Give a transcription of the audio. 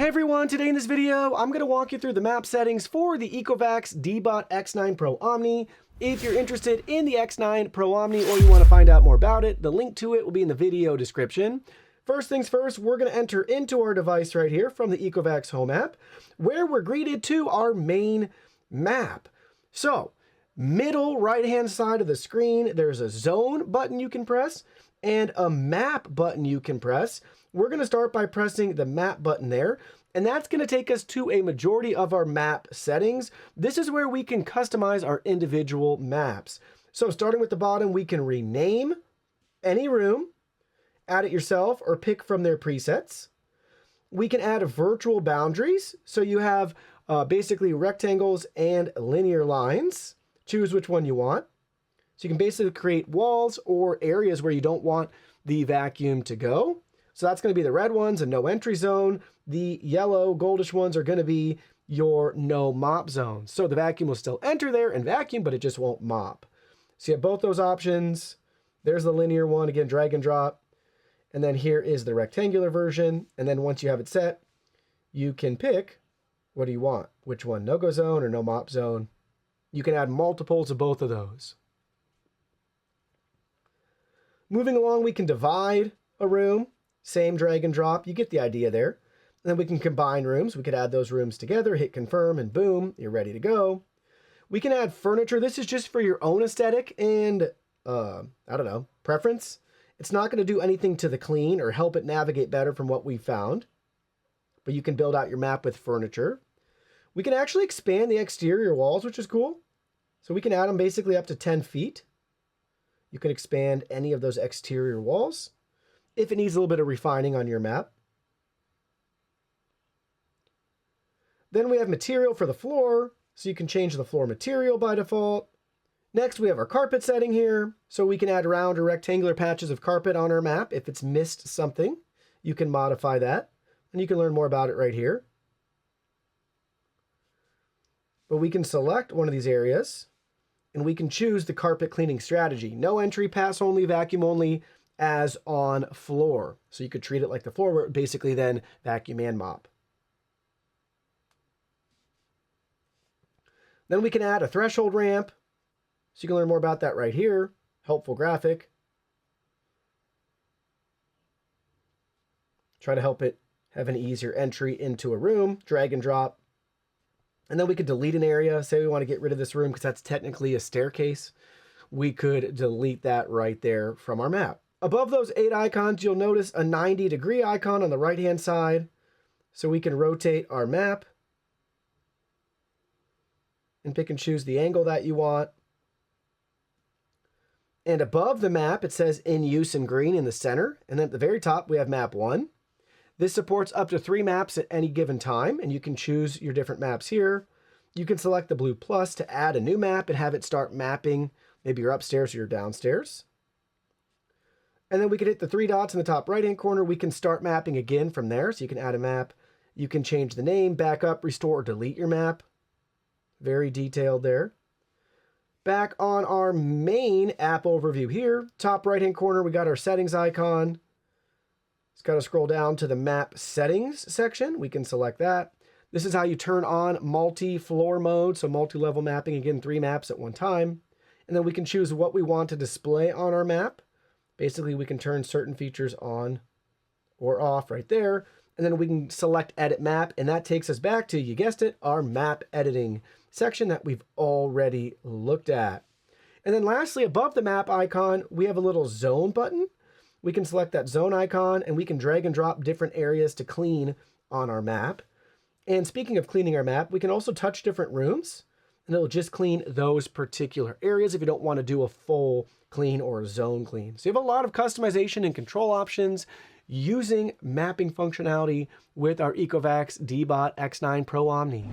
Hey everyone, today in this video, I'm going to walk you through the map settings for the Ecovacs Deebot X9 Pro Omni. If you're interested in the X9 Pro Omni or you want to find out more about it, the link to it will be in the video description. First things first, we're going to enter into our device right here from the Ecovacs home app, where we're greeted to our main map. So, middle right-hand side of the screen, there's a zone button you can press and a map button you can press. We're going to start by pressing the map button there, and that's going to take us to a majority of our map settings. This is where we can customize our individual maps. So starting with the bottom, we can rename any room, add it yourself, or pick from their presets. We can add virtual boundaries, so you have basically rectangles and linear lines. Choose which one you want. So you can basically create walls or areas where you don't want the vacuum to go. So that's going to be the red ones, a no entry zone. The yellow goldish ones are going to be your no mop zones. So the vacuum will still enter there and vacuum, but it just won't mop. So you have both those options. There's the linear one, again, drag and drop. And then here is the rectangular version. And then once you have it set, you can pick what do you want, which one, no-go zone or no mop zone. You can add multiples of both of those. Moving along, we can divide a room. Same drag and drop, you get the idea there. And then we can combine rooms. We could add those rooms together, hit confirm, and boom, you're ready to go. We can add furniture. This is just for your own aesthetic and, I don't know, preference. It's not going to do anything to the clean or help it navigate better from what we found. But you can build out your map with furniture. We can actually expand the exterior walls, which is cool. So we can add them basically up to 10 feet. You can expand any of those exterior walls if it needs a little bit of refining on your map. Then we have material for the floor, so you can change the floor material by default. Next, we have our carpet setting here, so we can add round or rectangular patches of carpet on our map. If it's missed something, you can modify that, and you can learn more about it right here. But we can select one of these areas, and we can choose the carpet cleaning strategy. No entry, pass only, vacuum only, as on floor. So you could treat it like the floor, where it basically then vacuum and mop. Then we can add a threshold ramp. So you can learn more about that right here. Helpful graphic. Try to help it have an easier entry into a room. Drag and drop. And then we could delete an area. Say we want to get rid of this room because that's technically a staircase. We could delete that right there from our map. Above those 8 icons, you'll notice a 90-degree icon on the right-hand side. So we can rotate our map and pick and choose the angle that you want. And above the map, it says in use in green in the center. And then at the very top, we have map 1. This supports up to 3 maps at any given time, and you can choose your different maps here. You can select the blue plus to add a new map and have it start mapping maybe your upstairs or your downstairs. And then we can hit the 3 dots in the top right-hand corner. We can start mapping again from there. So you can add a map. You can change the name, back up, restore, or delete your map. Very detailed there. Back on our main app overview here, top right-hand corner, we got our settings icon. It's got to scroll down to the map settings section. We can select that. This is how you turn on multi-floor mode. So multi-level mapping, again, 3 maps at one time. And then we can choose what we want to display on our map. Basically, we can turn certain features on or off right there. And then we can select edit map. And that takes us back to, you guessed it, our map editing section that we've already looked at. And then lastly, above the map icon, we have a little zone button. We can select that zone icon and we can drag and drop different areas to clean on our map. And speaking of cleaning our map, we can also touch different rooms and it'll just clean those particular areas if you don't want to do a full clean or a zone clean. So you have a lot of customization and control options using mapping functionality with our Ecovacs Deebot X9 Pro Omni.